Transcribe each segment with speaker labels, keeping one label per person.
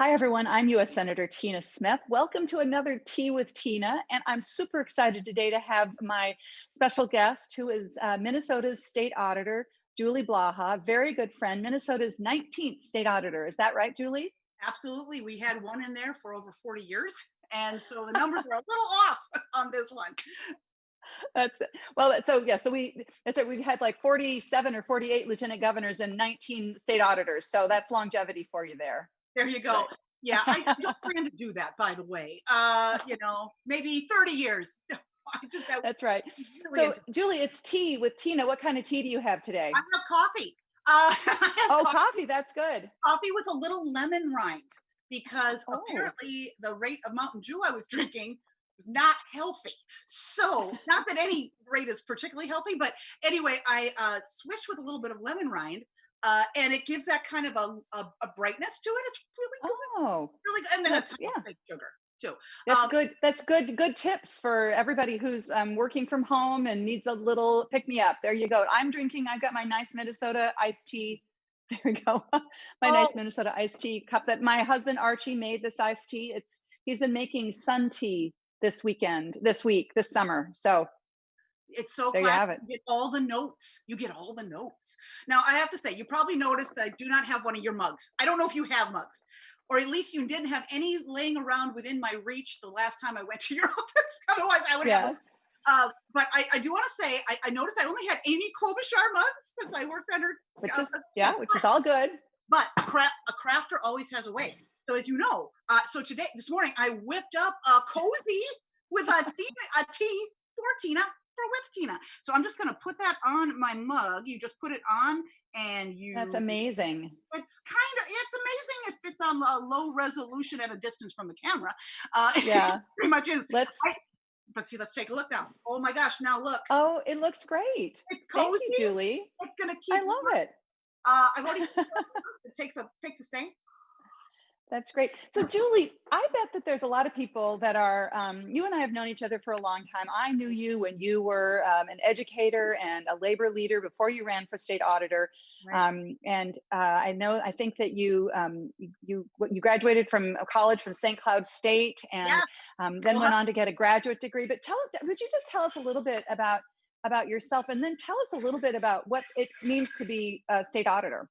Speaker 1: Hi, everyone. I'm U.S. Senator Tina Smith. Welcome to another Tea with Tina. And I'm super excited today to have my special guest, who is Minnesota's state auditor, Julie Blaha, very good friend, Minnesota's 19th state auditor. Is that right, Julie?
Speaker 2: Absolutely. We had one in there for over 40 years. And so the numbers are a little off on this one.
Speaker 1: That's well, so yeah, so that's it. We've had like 47 or 48 lieutenant governors and 19 state auditors. So that's longevity for you there.
Speaker 2: There you go.
Speaker 1: Right.
Speaker 2: Yeah, I don't plan to do that, by the way. Maybe 30 years. I
Speaker 1: That's right.
Speaker 2: really
Speaker 1: So,
Speaker 2: into
Speaker 1: Julie, it's tea with Tina. What kind of tea do you have
Speaker 2: I
Speaker 1: today?
Speaker 2: have coffee. I have
Speaker 1: Oh, coffee. That's good.
Speaker 2: coffee with a little lemon rind because
Speaker 1: Oh,
Speaker 2: apparently the rate of Mountain Dew I was drinking was not healthy. So, not that any rate is particularly healthy, but anyway, I switched with a little bit of lemon rind, and it gives that kind of a brightness to it. It's really good,
Speaker 1: oh,
Speaker 2: really good. And
Speaker 1: well,
Speaker 2: then a
Speaker 1: that's
Speaker 2: tiny
Speaker 1: yeah.
Speaker 2: bit of sugar too.
Speaker 1: That's
Speaker 2: Um,
Speaker 1: good. That's good. Good tips for everybody who's working from home and needs a little pick me up. There you go. I'm drinking. I've got my nice Minnesota iced tea. There we go. My
Speaker 2: oh,
Speaker 1: nice Minnesota iced tea cup that my husband Archie made. This iced tea. He's been making sun tea this week, this summer. So
Speaker 2: it's so
Speaker 1: there you
Speaker 2: classic.
Speaker 1: have it.
Speaker 2: You get all the notes. You get all the notes. Now, I have to say, you probably noticed that I do not have one of your mugs. I don't know if you have mugs, or at least you didn't have any laying around within my reach the last time I went to your office. Otherwise, I would have one.
Speaker 1: Yeah,
Speaker 2: But I do want to say, I noticed I only had Amy Klobuchar mugs since I worked under. Uh, yeah,
Speaker 1: which is all good.
Speaker 2: but a crafter always has a way. So as you know, this morning, I whipped up a cozy with a tea for Tina, for with Tina. So I'm just going to put that on my mug. You just put it on, and
Speaker 1: That's
Speaker 2: you.
Speaker 1: amazing.
Speaker 2: It's amazing if it's on a low resolution at a distance from the camera. It
Speaker 1: Yeah.
Speaker 2: pretty much is.
Speaker 1: Let's.
Speaker 2: I, but see, let's take a look now. Oh my gosh! Now look,
Speaker 1: Oh, it looks great.
Speaker 2: it's
Speaker 1: Thank
Speaker 2: cozy.
Speaker 1: you, Julie.
Speaker 2: It's going to
Speaker 1: I
Speaker 2: keep
Speaker 1: love
Speaker 2: warm.
Speaker 1: it.
Speaker 2: I've already. It takes a stain.
Speaker 1: That's great. So, Julie, I bet that there's a lot of people that are, you and I have known each other for a long time. I knew you when you were an educator and a labor leader before you ran for state auditor.
Speaker 2: Right.
Speaker 1: I think that you graduated from a college from St. Cloud State and
Speaker 2: Yes.
Speaker 1: then
Speaker 2: Go
Speaker 1: went on to get a graduate degree. But would you just tell us a little bit about yourself and then tell us a little bit about what it means to be a state auditor,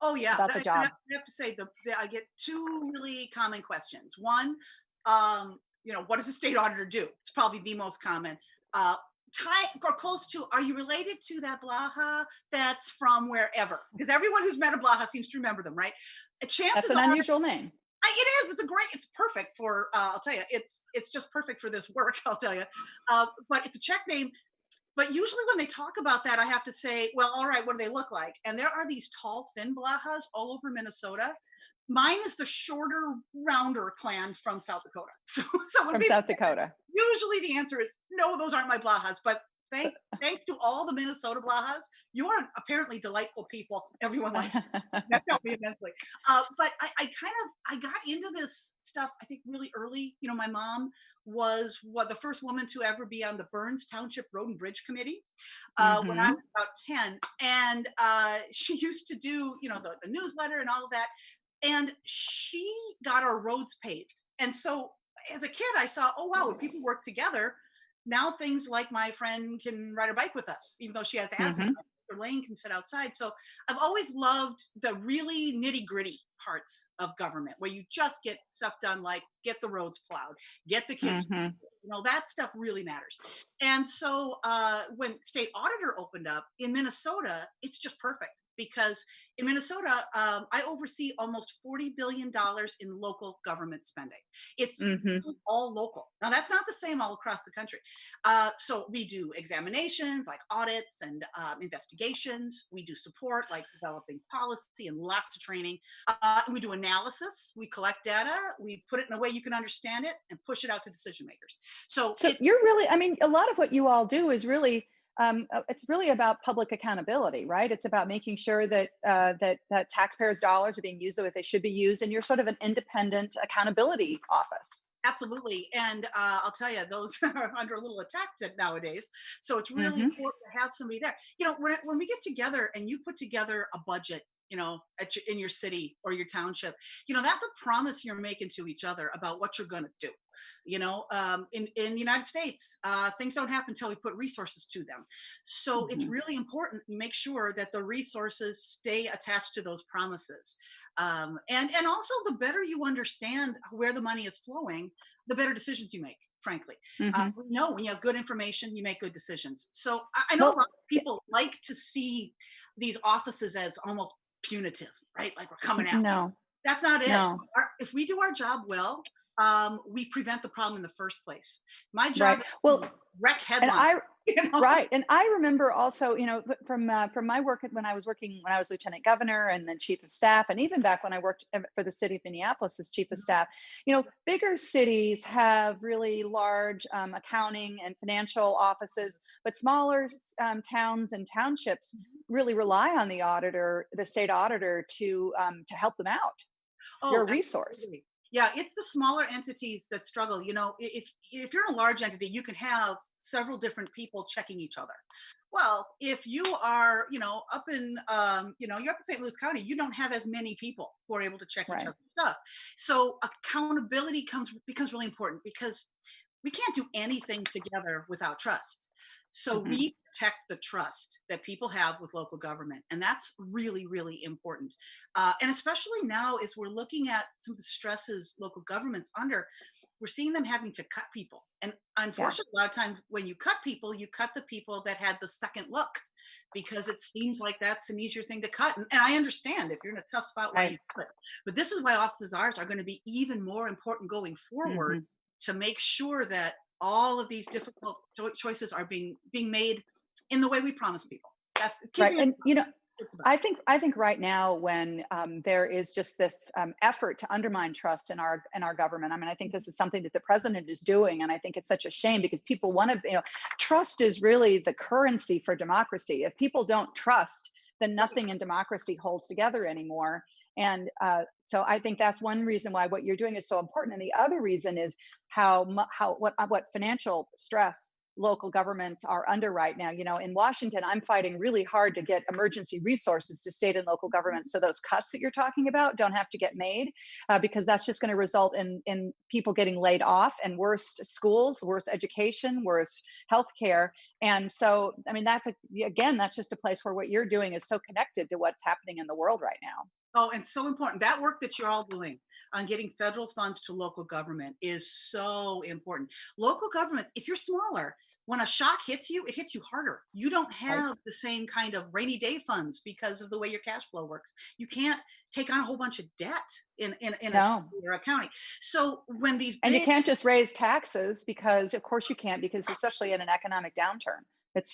Speaker 2: Oh yeah,
Speaker 1: about the
Speaker 2: and
Speaker 1: job?
Speaker 2: I have to say I get two really common questions. One, what does a state auditor do? It's probably the most common. Uh, tie or close to, are you related to that Blaha that's from wherever? Because everyone who's met a Blaha seems to remember them, right?
Speaker 1: That's
Speaker 2: Chances
Speaker 1: an
Speaker 2: are,
Speaker 1: unusual name.
Speaker 2: it is. It's perfect for. I'll tell you, it's just perfect for this work. I'll tell you, but it's a Czech name. But usually when they talk about that, I have to say, well, all right, what do they look like? And there are these tall, thin Blahas all over Minnesota. Mine is the shorter, rounder clan from South Dakota. So when
Speaker 1: From
Speaker 2: people,
Speaker 1: South Dakota.
Speaker 2: usually the answer is no, those aren't my Blahas. But thanks to all the Minnesota Blahas, you are apparently delightful people. Everyone likes you. That helped me immensely. But I got into this stuff, I think, really early. My mom was the first woman to ever be on the Burns Township Road and Bridge Committee when I
Speaker 1: Mhm.
Speaker 2: was about 10. And she used to do, the newsletter and all of that. And she got our roads paved. And so as a kid, I saw, oh, wow, when people work together, now things like my friend can ride her bike with us, even though she has asthma.
Speaker 1: Mhm.
Speaker 2: Mr. Lane can sit outside. So I've always loved the really nitty gritty parts of government where you just get stuff done, like get the roads plowed, get the kids.
Speaker 1: Mhm.
Speaker 2: That stuff really matters. And so when state auditor opened up in Minnesota, it's just perfect because in Minnesota, I oversee almost $40 billion in local government spending. It's
Speaker 1: Mhm.
Speaker 2: all local. Now, that's not the same all across the country. So we do examinations like audits and investigations. We do support like developing policy and lots of training. We do analysis. We collect data. We put it in a way you can understand it and push it out to decision makers. So
Speaker 1: So you're really, I mean, a lot of what you all do is really, it's really about public accountability, right? It's about making sure that taxpayers' dollars are being used the way they should be used, and you're sort of an independent accountability office.
Speaker 2: absolutely. And I'll tell you, those are under a little attack nowadays. So it's really
Speaker 1: Mhm.
Speaker 2: important to have somebody there. When we get together and you put together a budget in your city or your township, that's a promise you're making to each other about what you're going to do. In the United States, things don't happen until we put resources to them. So it's
Speaker 1: Mhm.
Speaker 2: really important to make sure that the resources stay attached to those promises. And also, the better you understand where the money is flowing, the better decisions you make, frankly.
Speaker 1: Mhm.
Speaker 2: We know when you have good information, you make good decisions. So I know a
Speaker 1: Well,
Speaker 2: lot of people like to see these offices as almost punitive, right? Like we're coming after you.
Speaker 1: no,
Speaker 2: That's not it.
Speaker 1: no.
Speaker 2: If we do our job well, we prevent the problem in the first place. My job
Speaker 1: Right.
Speaker 2: is to
Speaker 1: Well,
Speaker 2: wreck
Speaker 1: and
Speaker 2: headlines.
Speaker 1: I
Speaker 2: You know?
Speaker 1: right, and I remember also, from my work when I was lieutenant governor and then chief of staff, and even back when I worked for the city of Minneapolis as chief of staff. Bigger cities have really large accounting and financial offices, but smaller towns and townships really rely on the state auditor, to help them out. They're
Speaker 2: Oh,
Speaker 1: a resource.
Speaker 2: absolutely. Yeah, it's the smaller entities that struggle. If you're in a large entity, you can have several different people checking each other. Well, if you are, you're up in St. Louis County, you don't have as many people who are able to check each
Speaker 1: Right.
Speaker 2: other's stuff. So accountability becomes really important because we can't do anything together without trust. So
Speaker 1: Hmm.
Speaker 2: we protect the trust that people have with local government, and that's really, really important. And especially now, as we're looking at some of the stresses local governments under, we're seeing them having to cut people. And
Speaker 1: Yeah.
Speaker 2: unfortunately, a lot of times when you cut people, you cut the people that had the second look because it seems like that's an easier thing to cut. And I understand if you're in a tough spot, why you
Speaker 1: Right.
Speaker 2: do it. But this is why offices ours are going to be even more important going forward
Speaker 1: Hmm.
Speaker 2: to make sure that all of these difficult choices are being made in the way we promise people. That's
Speaker 1: Right.
Speaker 2: keeping it.
Speaker 1: And
Speaker 2: That's what it's about.
Speaker 1: I think right now, when there is just this effort to undermine trust in our government. I mean, I think this is something that the president is doing, and I think it's such a shame because people want to. Trust is really the currency for democracy. If people don't trust, then nothing in democracy holds together anymore. And so I think that's one reason why what you're doing is so important. And the other reason is what financial stress local governments are under right now. In Washington, I'm fighting really hard to get emergency resources to state and local governments, so those cuts that you're talking about don't have to get made, because that's just going to result in people getting laid off and worse schools, worse education, worse healthcare. And so, I mean, that's just a place where what you're doing is so connected to what's happening in the world right now.
Speaker 2: Oh, and so important. That work that you're all doing on getting federal funds to local government is so important. Local governments, if you're smaller, when a shock hits you, it hits you harder. You don't
Speaker 1: Right.
Speaker 2: have the same kind of rainy day funds because of the way your cash flow works. You can't take on a whole bunch of debt in a city
Speaker 1: No.
Speaker 2: or a county. So when these
Speaker 1: And you
Speaker 2: big
Speaker 1: can't just raise taxes, because of course you can't, because especially in an economic downturn, it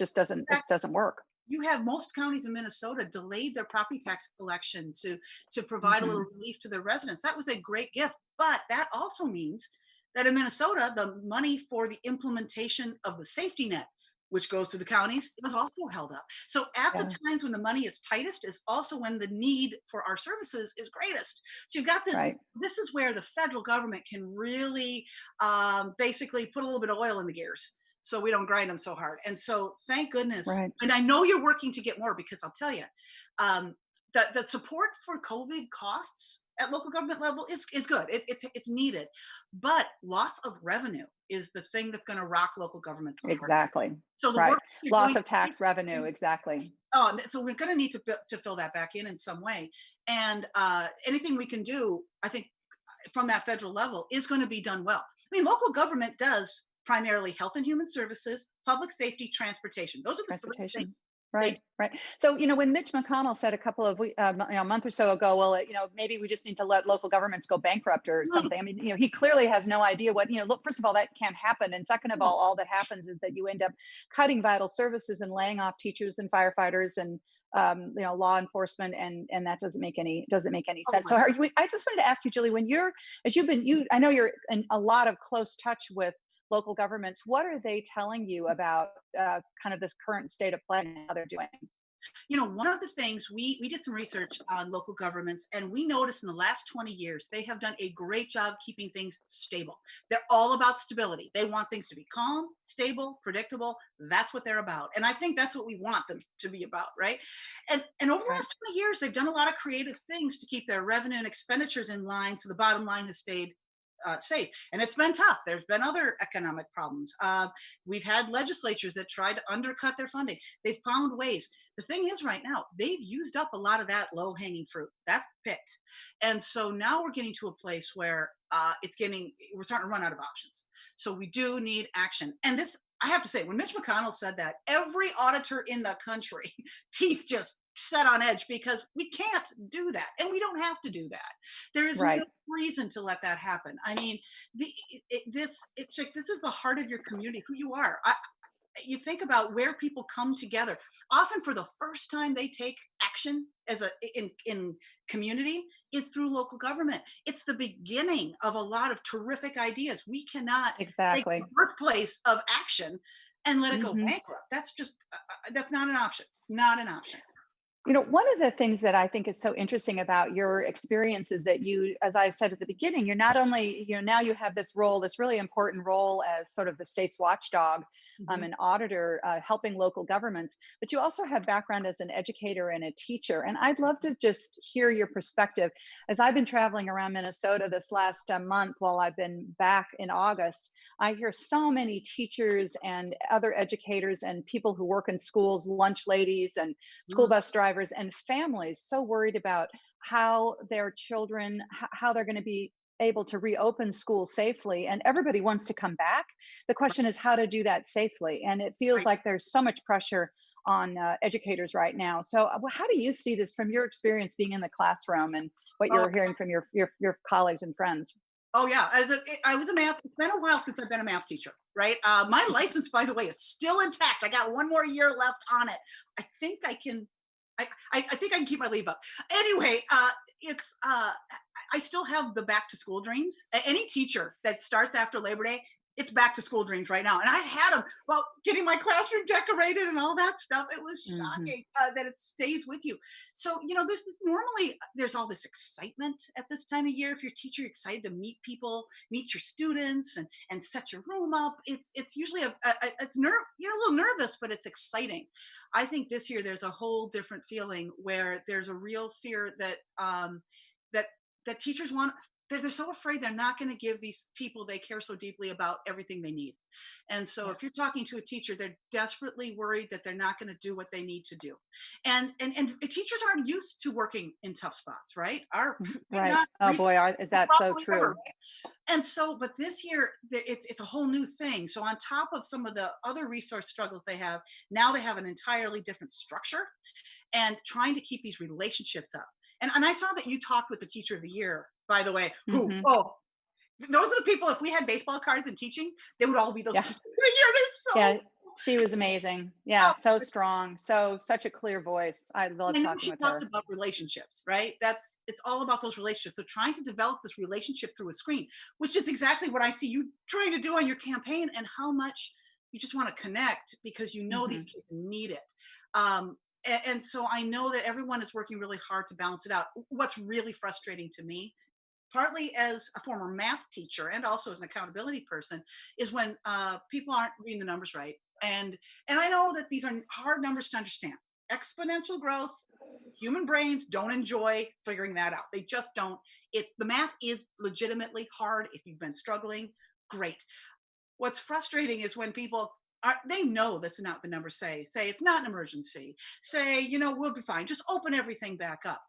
Speaker 1: doesn't work.
Speaker 2: you have most counties in Minnesota delayed their property tax collection to provide a little
Speaker 1: Hmm.
Speaker 2: relief to their residents. That was a great gift, but that also means that in Minnesota, the money for the implementation of the safety net, which goes through the counties, it was also held up. So at the
Speaker 1: Yeah.
Speaker 2: times when the money is tightest is also when the need for our services is greatest. So you've got this.
Speaker 1: Right.
Speaker 2: This is where the federal government can really basically put a little bit of oil in the gears so we don't grind them so hard. And so, thank goodness.
Speaker 1: Right.
Speaker 2: And I know you're working to get more because I'll tell you, the support for COVID costs at local government level is good. It's needed, but loss of revenue is the thing that's going to rock local governments the hardest.
Speaker 1: Exactly.
Speaker 2: So the
Speaker 1: Right.
Speaker 2: work you're
Speaker 1: Loss
Speaker 2: doing.
Speaker 1: of tax revenue. Exactly.
Speaker 2: Oh, and so we're going to need to fill that back in some way, and anything we can do, I think, from that federal level is going to be done well. I mean, local government does primarily health and human services, public safety, transportation. Those are the three things
Speaker 1: Transportation.
Speaker 2: they do.
Speaker 1: Right. Right. So, when Mitch McConnell said a month or so ago, well, maybe we just need to let local governments go bankrupt or
Speaker 2: Mm,
Speaker 1: something. I mean, he clearly has no idea look, first of all, that can't happen. And second of
Speaker 2: no,
Speaker 1: all that happens is that you end up cutting vital services and laying off teachers and firefighters and, law enforcement. And that doesn't make any
Speaker 2: oh
Speaker 1: sense.
Speaker 2: my
Speaker 1: So I just wanted to ask you, Julie, I know you're in a lot of close touch with local governments. What are they telling you about kind of this current state of play and how they're doing?
Speaker 2: One of the things we did some research on local governments, and we noticed in the last 20 years they have done a great job keeping things stable. They're all about stability. They want things to be calm, stable, predictable. That's what they're about, and I think that's what we want them to be about, right? And over the
Speaker 1: Right.
Speaker 2: last 20 years, they've done a lot of creative things to keep their revenue and expenditures in line, so the bottom line has stayed safe. And it's been tough. There's been other economic problems. We've had legislatures that tried to undercut their funding. They've found ways. The thing is, right now, they've used up a lot of that low hanging fruit. That's picked. And so now we're getting to a place where we're starting to run out of options. So we do need action. And this, I have to say, when Mitch McConnell said that, every auditor in the country, teeth just set on edge, because we can't do that. And we don't have to do that. There is no
Speaker 1: Right.
Speaker 2: reason to let that happen. I mean, it's like, this is the heart of your community, who you are. You think about where people come together, often for the first time they take action as a in community, is through local government. It's the beginning of a lot of terrific ideas. We cannot take the
Speaker 1: Exactly.
Speaker 2: birthplace of action and let it go
Speaker 1: Hmm.
Speaker 2: bankrupt. That's just that's not an option. Not an option.
Speaker 1: One of the things that I think is so interesting about your experience is that you, as I said at the beginning, you're not only, now you have this role, this really important role as sort of the state's watchdog,
Speaker 2: Mhm.
Speaker 1: an auditor, helping local governments, but you also have background as an educator and a teacher. And I'd love to just hear your perspective. As I've been traveling around Minnesota this last month while I've been back in August, I hear so many teachers and other educators and people who work in schools, lunch ladies and school
Speaker 2: Mm.
Speaker 1: bus drivers and families so worried about how their children, how they're going to be able to reopen schools safely, and everybody wants to come back. The question is how to do that safely, and it feels
Speaker 2: Right.
Speaker 1: like there's so much pressure on educators right now. So how do you see this from your experience being in the classroom and what
Speaker 2: Oh,
Speaker 1: you're hearing from your colleagues and friends?
Speaker 2: oh yeah. I was a math. It's been a while since I've been a math teacher, right? My license, by the way, is still intact. I got one more year left on it. I think I can. I think I can keep my leave up. Anyway, it's I still have the back to school dreams. Any teacher that starts after Labor Day, it's back to school dreams right now. And I had them, well, getting my classroom decorated and all that stuff. It was
Speaker 1: Hmm.
Speaker 2: shocking that it stays with you. So, there's all this excitement at this time of year. If you're a teacher, you're excited to meet people, meet your students, and set your room up. It's usually you're a little nervous, but it's exciting. I think this year there's a whole different feeling where there's a real fear that that that teachers want. They're so afraid they're not going to give these people they care so deeply about everything they need. And so
Speaker 1: Yeah.
Speaker 2: if you're talking to a teacher, they're desperately worried that they're not going to do what they need to do. And teachers aren't used to working in tough spots, right? We've
Speaker 1: Right.
Speaker 2: not
Speaker 1: Oh
Speaker 2: recently
Speaker 1: boy, is that so
Speaker 2: probably ever.
Speaker 1: true?
Speaker 2: And so, but this year, it's a whole new thing. So on top of some of the other resource struggles they have, now they have an entirely different structure and trying to keep these relationships up. And I saw that you talked with the teacher of the year, by the way, who,
Speaker 1: Hmm.
Speaker 2: oh, those are the people, if we had baseball cards in teaching, they would all be those
Speaker 1: Yeah.
Speaker 2: teachers of the year. They're so,
Speaker 1: Yeah, she was amazing. Yeah,
Speaker 2: oh,
Speaker 1: so strong, such a clear voice. I love
Speaker 2: I know
Speaker 1: talking
Speaker 2: she
Speaker 1: with
Speaker 2: talked
Speaker 1: her.
Speaker 2: about relationships, right? It's all about those relationships. So trying to develop this relationship through a screen, which is exactly what I see you trying to do on your campaign, and how much you just want to connect because you know these
Speaker 1: Mhm.
Speaker 2: kids need it. And so I know that everyone is working really hard to balance it out. What's really frustrating to me, partly as a former math teacher and also as an accountability person, is when people aren't reading the numbers right. And I know that these are hard numbers to understand. Exponential growth, human brains don't enjoy figuring that out. They just don't. It's the math is legitimately hard. If you've been struggling, great. What's frustrating is when people they know this is not what the numbers say it's not an emergency, say, we'll be fine, just open everything back up.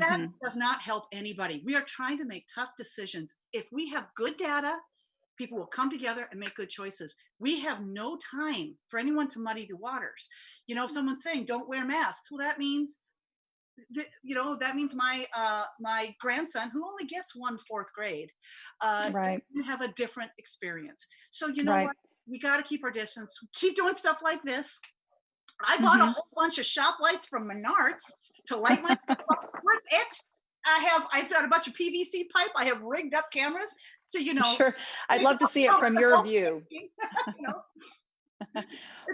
Speaker 2: That
Speaker 1: Mhm.
Speaker 2: does not help anybody. We are trying to make tough decisions. If we have good data, people will come together and make good choices. We have no time for anyone to muddy the waters. Someone's saying don't wear masks. Well, that means my grandson, who only gets one fourth grade, is
Speaker 1: Right.
Speaker 2: going to have a different experience. So you know
Speaker 1: Right.
Speaker 2: what? We got to keep our distance. Keep doing stuff like this. I bought a
Speaker 1: Mhm.
Speaker 2: whole bunch of shop lights from Menards to light myself up. Worth it. I've got a bunch of PVC pipe. I have rigged up cameras to,
Speaker 1: Sure. I'd
Speaker 2: pick
Speaker 1: love to
Speaker 2: up
Speaker 1: see it
Speaker 2: from
Speaker 1: from
Speaker 2: the
Speaker 1: your
Speaker 2: whole
Speaker 1: view.
Speaker 2: thing. you know,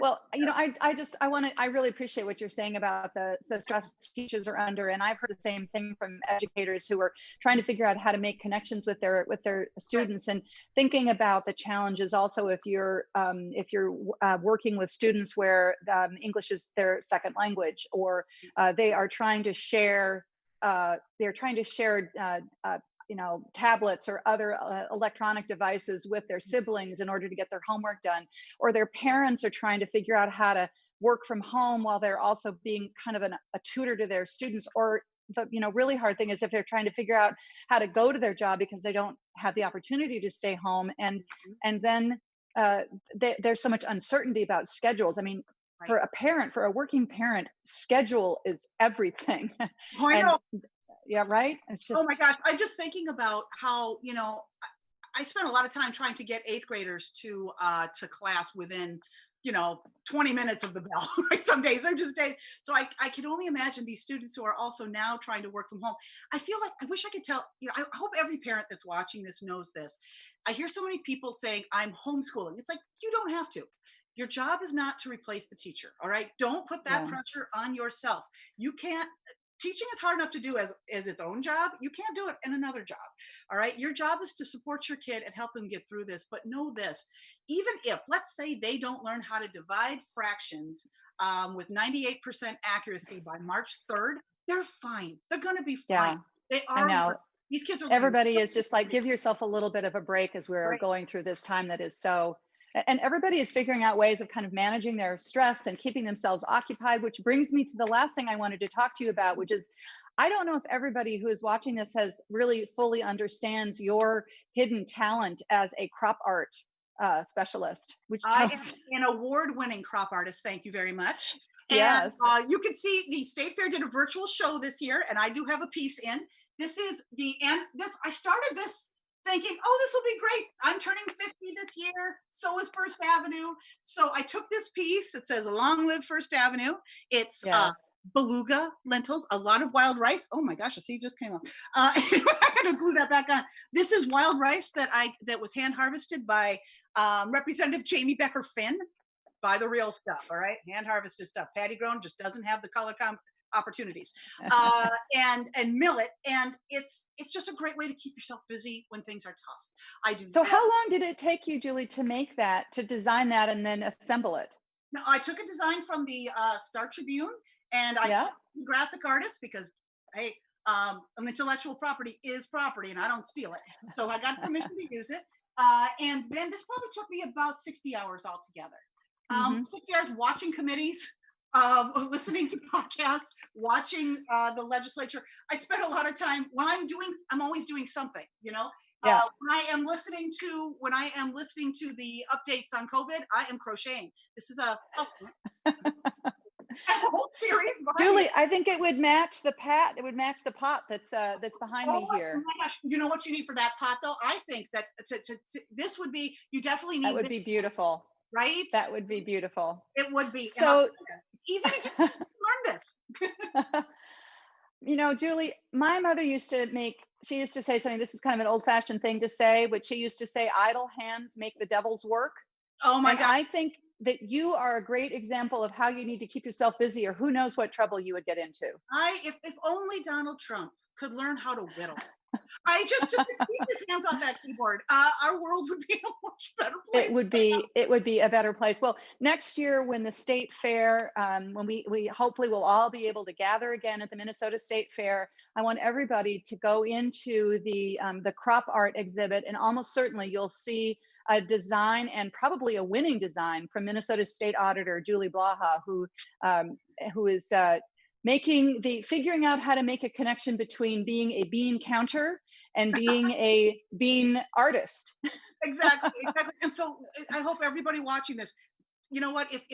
Speaker 1: Well, I want to, I really appreciate what you're saying about the stress teachers are under. And I've heard the same thing from educators who are trying to figure out how to make connections with their
Speaker 2: Right.
Speaker 1: students, and thinking about the challenges also if you're working with students where English is their second language, or they are trying to share they're trying to share tablets or other electronic devices with their siblings in order to get their homework done, or their parents are trying to figure out how to work from home while they're also being kind of a tutor to their students, or the really hard thing is if they're trying to figure out how to go to their job because they don't have the opportunity to stay home,
Speaker 2: Mhm.
Speaker 1: and then uh, there's so much uncertainty about schedules. I mean,
Speaker 2: Right.
Speaker 1: for a parent, for a working parent, schedule is everything.
Speaker 2: Oh, I
Speaker 1: And
Speaker 2: know.
Speaker 1: yeah, right, it's
Speaker 2: Oh my
Speaker 1: just,
Speaker 2: gosh. I'm just thinking about how, I spent a lot of time trying to get eighth graders to class within 20 minutes of the bell. Right, some days they're just days. So I can only imagine these students who are also now trying to work from home. I feel like I wish I could tell, I hope every parent that's watching this knows this. I hear so many people saying I'm homeschooling. It's like, you don't have to. Your job is not to replace the teacher. All right, don't put that
Speaker 1: yeah.
Speaker 2: pressure on yourself. You can't. Teaching is hard enough to do as its own job. You can't do it in another job. All right, your job is to support your kid and help them get through this. But know this: even if, let's say, they don't learn how to divide fractions with 98% accuracy by March 3rd, they're fine. They're going to be fine.
Speaker 1: Yeah,
Speaker 2: They
Speaker 1: I
Speaker 2: are
Speaker 1: know.
Speaker 2: learning. These kids are learning
Speaker 1: Everybody
Speaker 2: really
Speaker 1: is just like,
Speaker 2: quickly.
Speaker 1: give yourself a little bit of a break as we're
Speaker 2: Right.
Speaker 1: going through this time that is so, and everybody is figuring out ways of kind of managing their stress and keeping themselves occupied, which brings me to the last thing I wanted to talk to you about, which is, I don't know if everybody who is watching this has really fully understands your hidden talent as a crop art specialist, which
Speaker 2: I am
Speaker 1: tells,
Speaker 2: an award-winning crop artist. Thank you very much. And
Speaker 1: yes,
Speaker 2: you can see the State Fair did a virtual show this year, and I do have a piece in. This is the end. This I started this thinking, oh, this will be great. I'm turning 50 this year. So is First Avenue. So I took this piece. It says "Long Live First Avenue." It's
Speaker 1: yes.
Speaker 2: beluga lentils, a lot of wild rice. Oh my gosh, the seed just came off. I got to glue that back on. This is wild rice that was hand harvested by Representative Jamie Becker Finn. Buy the real stuff, all right? Hand harvested stuff. Patty grown just doesn't have the opportunities. And millet, and it's just a great way to keep yourself busy when things are tough. I do
Speaker 1: So
Speaker 2: that.
Speaker 1: how long did it take you, Julie, to make that, to design that and then assemble it?
Speaker 2: Now, I took a design from the Star Tribune, and I
Speaker 1: Yeah.
Speaker 2: talked to the graphic artist because, hey, intellectual property is property, and I don't steal it. So I got permission to use it. And then this probably took me about 60 hours altogether.
Speaker 1: Hmm.
Speaker 2: 60 hours watching committees, listening to podcasts, watching the legislature. I spent a lot of time when I'm always doing something,
Speaker 1: Yeah.
Speaker 2: when I am listening to the updates on COVID, I am crocheting. This is a housework. I have a whole series behind me.
Speaker 1: Julie, I think it would match the pat. It would match the pot that's behind me
Speaker 2: Oh
Speaker 1: here.
Speaker 2: my gosh! You know what you need for that pot, though? I think that this would be. You definitely
Speaker 1: That
Speaker 2: need
Speaker 1: would
Speaker 2: this,
Speaker 1: be beautiful.
Speaker 2: right?
Speaker 1: That would be beautiful.
Speaker 2: It would be, and I'll
Speaker 1: So,
Speaker 2: tell you, it's easy to do. Learn this.
Speaker 1: Julie, my mother used to she used to say something. This is kind of an old fashioned thing to say, but she used to say, idle hands make the devil's work.
Speaker 2: Oh my
Speaker 1: And
Speaker 2: god!
Speaker 1: I think that you are a great example of how you need to keep yourself busy, or who knows what trouble you would get into.
Speaker 2: If only Donald Trump could learn how to whittle. I just to keep his hands off that keyboard, our world would be a much better place right
Speaker 1: It would be a better place. Well, next year when the state fair, when we hopefully will all be able to gather again at the Minnesota State Fair, I want everybody to go into the crop art exhibit, and almost certainly you'll see a design, and probably a winning design, from Minnesota State Auditor Julie Blaha, um, who is figuring out how to make a connection between being a bean counter and being a bean artist.
Speaker 2: Exactly, exactly. And so I hope everybody watching this, you know what, if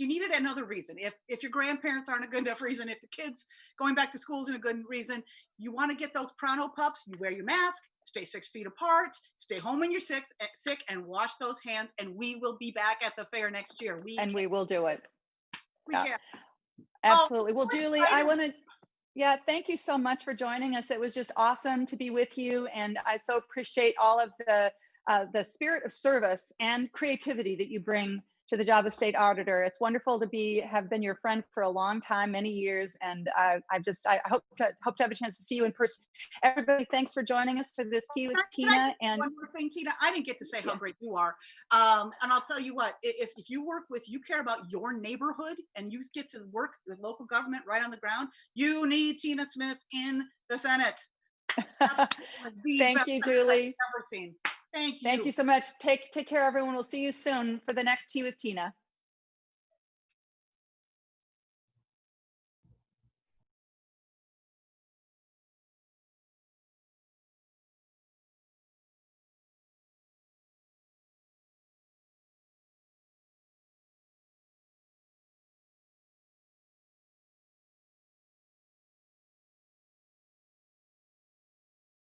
Speaker 2: you needed another reason, if your grandparents aren't a good enough reason, if your kids going back to school isn't a good reason, you want to get those pronto pups, you wear your mask, stay 6 feet apart, stay home when you're sick, and wash those hands, and we will be back at the fair next year. we
Speaker 1: And
Speaker 2: can
Speaker 1: we will do it.
Speaker 2: we
Speaker 1: Yeah,
Speaker 2: can Oh,
Speaker 1: absolutely.
Speaker 2: I'm
Speaker 1: Well,
Speaker 2: so
Speaker 1: Julie, I
Speaker 2: excited.
Speaker 1: want to, yeah, thank you so much for joining us. It was just awesome to be with you. And I so appreciate all of the spirit of service and creativity that you bring to the job of state auditor. It's wonderful to have been your friend for a long time, many years, and I hope to have a chance to see you in person. Everybody, thanks for joining us for this Tea with
Speaker 2: Can I
Speaker 1: Tina.
Speaker 2: just say
Speaker 1: And
Speaker 2: one more thing, Tina? I didn't get to say how
Speaker 1: yeah,
Speaker 2: great you are. And I'll tell you what, if you work with, you care about your neighborhood and you get to work with local government right on the ground, you need Tina Smith in the Senate. Absolutely the
Speaker 1: thank
Speaker 2: best
Speaker 1: you,
Speaker 2: Senate I've
Speaker 1: Julie.
Speaker 2: ever seen. Thank
Speaker 1: Thank
Speaker 2: you.
Speaker 1: you so much. Take care, everyone. We'll see you soon for the next Tea with Tina.